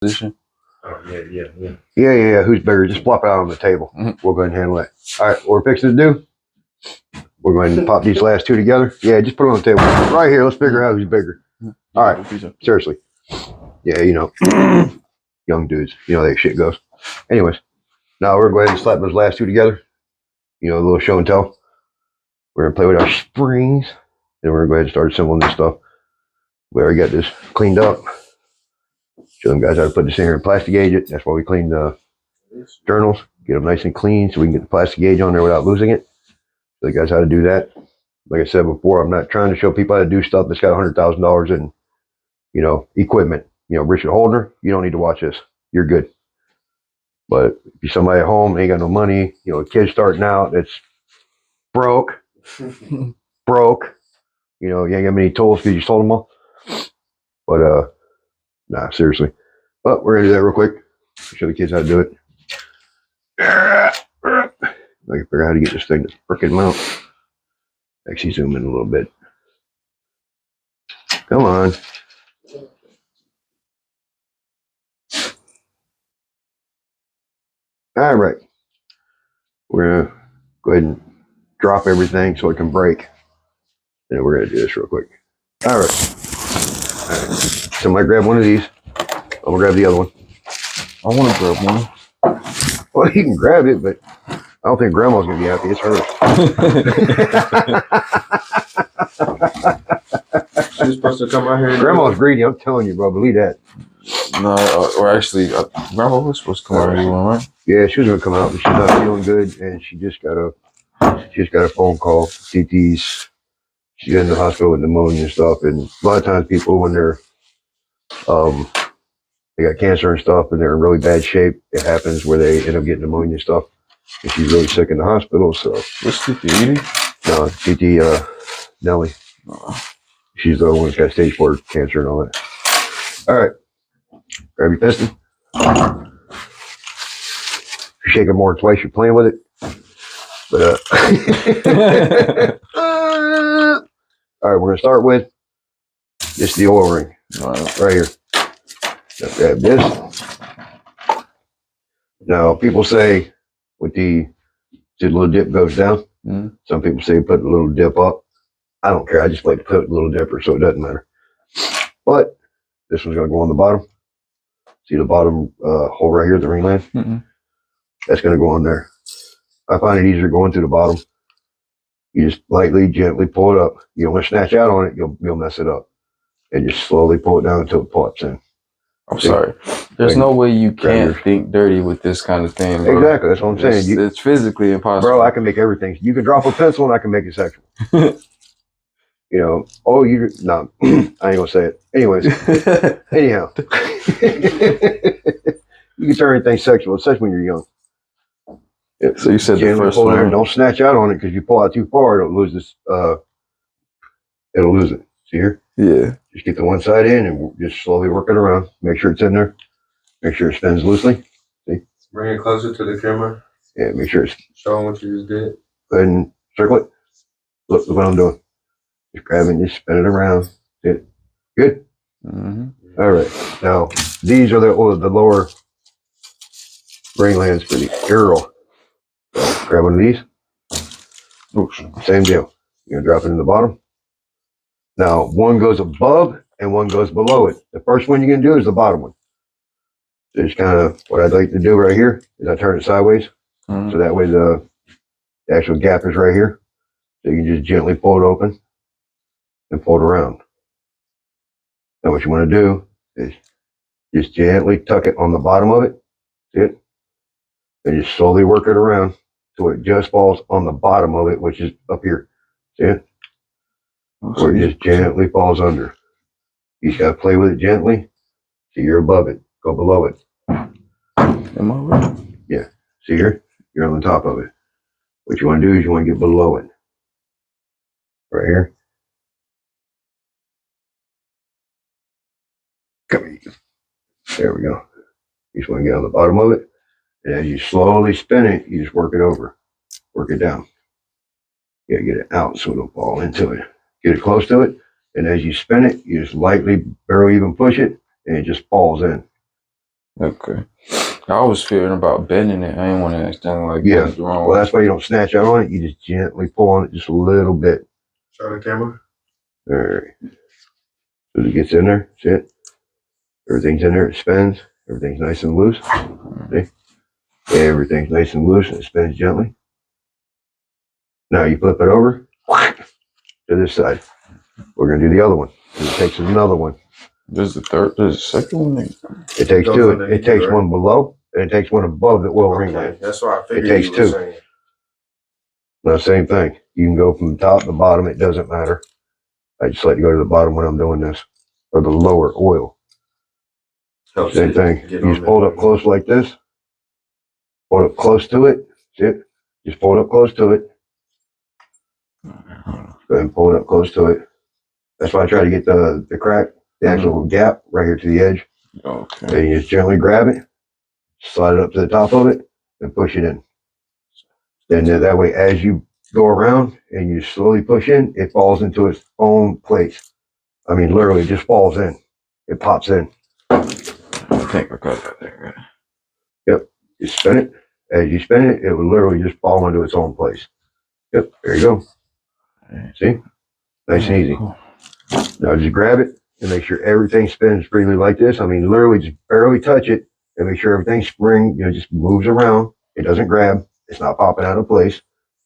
position. Oh, yeah. Who's bigger? Just flop it out on the table. Mm-hmm. We'll go ahead and handle that. All right, what we're fixing to do, we're going to pop these last two together. Yeah, just put them on the table. Right here, let's figure out who's bigger. All right, seriously. Yeah, young dudes, how that shit goes. Anyways, now we're going to go ahead and slap those last two together. A little show and tell. We're going to play with our springs. Then we're going to go ahead and start assembling this stuff. We already got this cleaned up. Show them guys how to put this in here and plastic gauge it. That's why we cleaned the journals. Get them nice and clean so we can get the plastic gauge on there without losing it. Show you guys how to do that. Like I said before, I'm not trying to show people how to do stuff that's got $100,000 in, equipment. Richard Holdner, you don't need to watch this. You're good. But if you're somebody at home, ain't got no money, a kid starting out that's broke, you ain't got many tools because you sold them all. But, nah, seriously. But we're going to do that real quick. Show the kids how to do it. I can figure out how to get this thing to frickin' mount. Actually, zoom in a little bit. Come on. All right. We're going to go ahead and drop everything so it can break. And we're going to do this real quick. All right. Somebody grab one of these. I'm going to grab the other one. I want to grab one. Well, you can grab it, but I don't think Grandma's going to be happy. It's hers. She's supposed to come out here. Grandma's greedy. I'm telling you, bro. Believe that. No, or actually, Grandma was supposed to come out here, right? Yeah, she was going to come out, but she's not feeling good, and she just got a phone call. CT's. She's in the hospital with pneumonia and stuff. And a lot of times, people when they're they got cancer and stuff, and they're in really bad shape, it happens where they end up getting pneumonia and stuff. And she's really sick in the hospital. So what's CT eating? No, CT Nelly. She's the one that's got stage 4 cancer and all that. All right, grab your piston. If you shake it more than twice, you're playing with it. But all right, we're gonna start with just the oil ring. Right here. Now grab this. Now people say with the little dip goes down. Mm-hmm. Some people say put a little dip up. I don't care. I just like to put a little dipper, so it doesn't matter. But this one's gonna go on the bottom. See the bottom hole right here, the ring land? Mm-hmm. That's gonna go on there. I find it easier going through the bottom. You just lightly, gently pull it up. You don't want to snatch out on it, you'll mess it up. And just slowly pull it down until it pops in. I'm sorry. There's no way you can't think dirty with this kind of thing, bro. Exactly, that's what I'm saying. It's physically impossible. Bro, I can make everything. You can drop a pencil and I can make it sexual. No, I ain't gonna say it. Anyways, anyhow. You can turn anything sexual, especially when you're young. So you said the first one. Don't snatch out on it because you pull out too far, it'll lose this. It'll lose it. See here? Yeah. Just get the one side in and just slowly work it around. Make sure it's in there. Make sure it spins loosely. See? Bring it closer to the camera. Yeah, make sure it's. Show them what you just did. Go ahead and circle it. Look what I'm doing. Just grab it and just spin it around. See it? Good? Mm-hmm. All right. Now, these are the lower ring lands for the arrow. So, grab one of these. Oops. Same deal. You're going to drop it in the bottom. Now, one goes above and one goes below it. The first one you're going to do is the bottom one. So it's kind of what I'd like to do right here is I turn it sideways. Mm-hmm. So that way the actual gap is right here. So you can just gently pull it open and pull it around. Now what you want to do is just gently tuck it on the bottom of it. See it? And just slowly work it around so it just falls on the bottom of it, which is up here. See it? Or it just gently falls under. You just got to play with it gently so you're above it. Go below it. Am I right? Yeah. See here? You're on the top of it. What you want to do is you want to get below it. Right here. Come here. There we go. You just want to get on the bottom of it. And as you slowly spin it, you just work it over. Work it down. You gotta get it out so it'll fall into it. Get it close to it. And as you spin it, you just lightly, barely even push it, and it just falls in. Okay. I was fearing about bending it. I didn't want to accidentally like Yeah. bend it the wrong Well, way. that's why you don't snatch out on it. You just gently pull on it just a little bit. Show the camera. All right. So it gets in there. See it? Everything's in there. It spins. Everything's nice and loose. See? Everything's nice and loose and it spins gently. Now you flip it over to this side. We're going to do the other one. It takes another one. There's the second one. It takes two. It takes one below and it takes one above the oil ring line. That's why I figured It takes you were two. saying. Now, same thing. You can go from the top to the bottom. It doesn't matter. I just like to go to the bottom when I'm doing this. Or the lower oil. Helps Same it thing. get You on just pull it up there. close like this. Pull it up close to it. See it? Just pull it up close to it. Go ahead and pull it up close to it. That's why I try to get the crack, the actual gap right here to the edge. Okay. And you just gently grab it, slide it up to the top of it, and push it in. And then that way, as you go around and you slowly push in, it falls into its own place. I mean, literally, it just falls in. It pops in. I think I got that there. Yep. You spin it. As you spin it, it will literally just fall into its own place. Yep. There you go. See? Nice and easy. Cool. Now just grab it and make sure everything spins freely like this. I mean, literally just barely touch it and make sure everything just moves around. It doesn't grab. It's not popping out of place.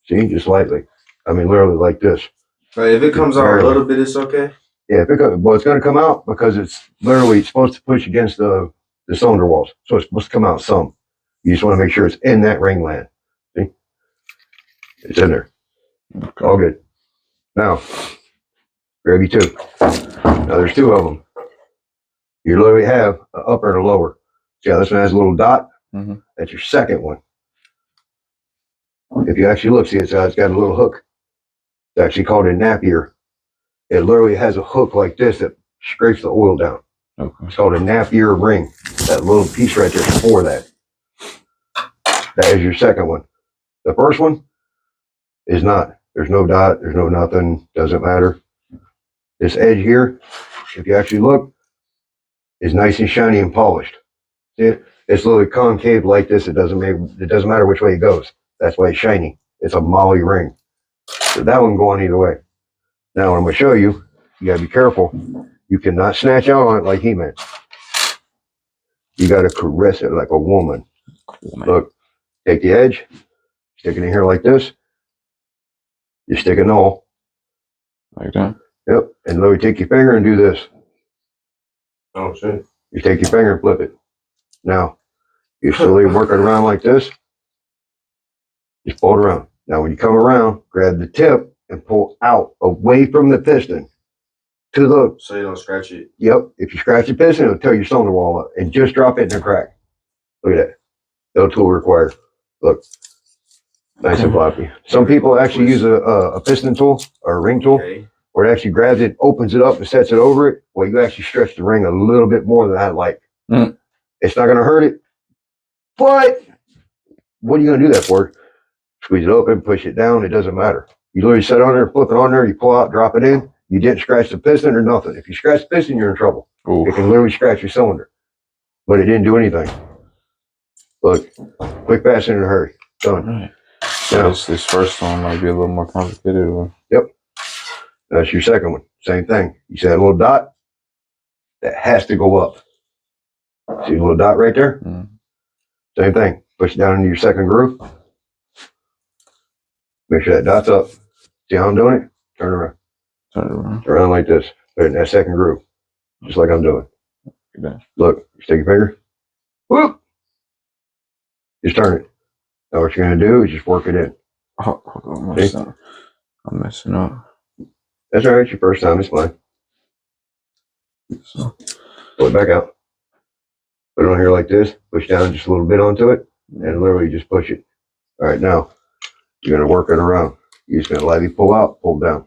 See, just lightly. I mean, literally like this. But if it comes out a little bit, it's okay. Yeah, well, it's going to come out because it's literally supposed to push against the cylinder walls. So it's supposed to come out some. You just want to make sure it's in that ring land. See? It's in there. Okay. All good. Now, grab you two. Now there's two of them. You literally have an upper and a lower. See how this one has a little dot? Mm-hmm. That's your second one. If you actually look, see it's got a little hook. It's actually called a napier. It literally has a hook like this that scrapes the oil down. Okay. It's called a napier ring. That little piece right there is for that. That is your second one. The first one is not. There's no dot. There's no nothing. Doesn't matter. This edge here, if you actually look, is nice and shiny and polished. See it? It's literally concave like this. It doesn't matter which way it goes. That's why it's shiny. It's a molly ring. So that one can go on either way. Now, what I'm going to show you, you got to be careful. You cannot snatch out on it like he meant. You got to caress it like a woman. Look, take the edge, stick it in here like this. You stick a null. Like that? Yep. And literally take your finger and do this. Oh, shit. You take your finger and flip it. Now, you're slowly working around like this. Just pull it around. Now, when you come around, grab the tip and pull out away from the piston to the. So you don't scratch it. Yep. If you scratch the piston, it'll tear your cylinder wall up and just drop it in a crack. Look at that. No tool required. Look. Nice and floppy. Some people actually use a piston tool or a ring tool where it actually grabs it, opens it up, and sets it over it. Well, you actually stretch the ring a little bit more than I like. It's not going to hurt it, but what are you going to do that for? Squeeze it open, push it down. It doesn't matter. You literally set it on there, flip it on there, you pull out, drop it in. You didn't scratch the piston or nothing. If you scratch the piston, you're in trouble. Oof. It can literally scratch your cylinder, but it didn't do anything. Look, quick, fast, and in a hurry. Done. Right. So this first one might be a little more complicated. Or... Yep. That's your second one. Same thing. You see that little dot? That has to go up. See the little dot right there? Same thing. Push it down into your second groove. Make sure that dot's up. See how I'm doing it? Turn around. Turn around like this. Put it in that second groove. Just like I'm doing. Look, you stick your finger. Whoop! Just turn it. Now what you're going to do is just work it in. Oh, I'm messing up. That's all right. It's your first time. It's fine. So. Pull it back out. Put it on here like this. Push down just a little bit onto it. And literally just push it. All right, now you're going to work it around. You're just going to lightly pull out, pull down.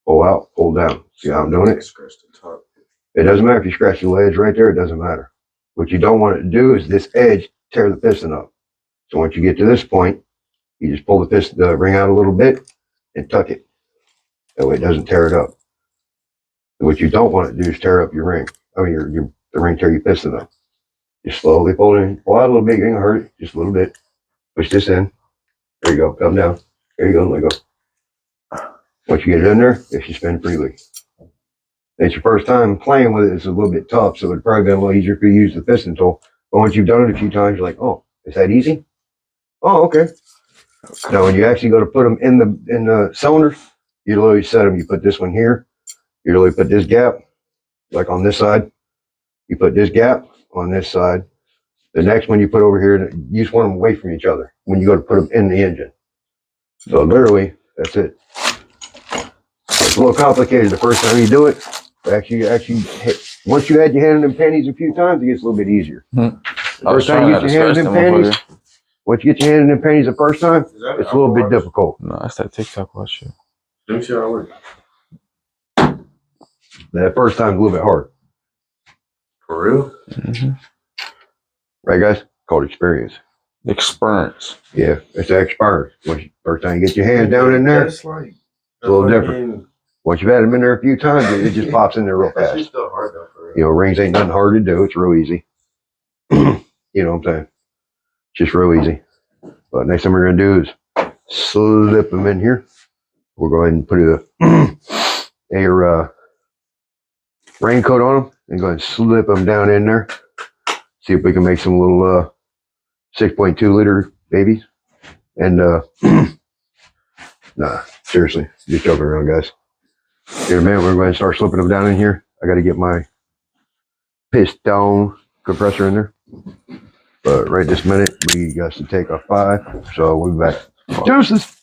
Pull out, pull down. See how I'm doing it? Scratch the top. It doesn't matter if you scratch the edge right there. It doesn't matter. What you don't want it to do is this edge tear the piston up. So once you get to this point, you just pull the ring out a little bit and tuck it. That way it doesn't tear it up. And what you don't want it to do is tear up your ring. I mean, the ring tear your piston up. Just slowly pull it in. Pull out a little bit, you ain't gonna hurt it. Just a little bit. Push this in. There you go. Come down. There you go. Let go. Once you get it in there, it should spin freely. It's your first time playing with it. It's a little bit tough, so it'd probably be a little easier if you use the piston tool. But once you've done it a few times, you're like, oh, is that easy? Oh, okay. Now, when you actually go to put them in the cylinder, you literally set them. You put this one here. You literally put this gap, like on this side. You put this gap on this side. The next one you put over here, you just want them away from each other when you go to put them in the engine. So literally, that's it. It's a little complicated the first time you do it. Actually, once you had your hand in them panties a few times, it gets a little bit easier. I The was first time you trying get to your hand scratch in them them panties, motherfucker. once you get your hand in them panties the first time, it's a little bit difficult. No, that's that TikTok watch shit. Let me see how it works. That first time's a little bit hard. For real? Mm-hmm. Right, guys? Called experience. Experience. Yeah, it's that experience. First time you get your hands down in there, That's like it's a little different. Once you've had them in there a few times, it just pops in there real That's fast. just still hard though, for real. You know, rings ain't nothing hard to do. It's real easy. You know what I'm saying? Just real easy. But next thing we're going to do is slip them in here. We'll go ahead and put a raincoat on them and go ahead and slip them down in there. See if we can make some little 6.2 liter babies. And nah, seriously, just joking around, guys. Here in a minute, we're going to start slipping them down in here. I got to get my piston compressor in there. But right this minute, we got to take a 5. So we'll be back. Deuces.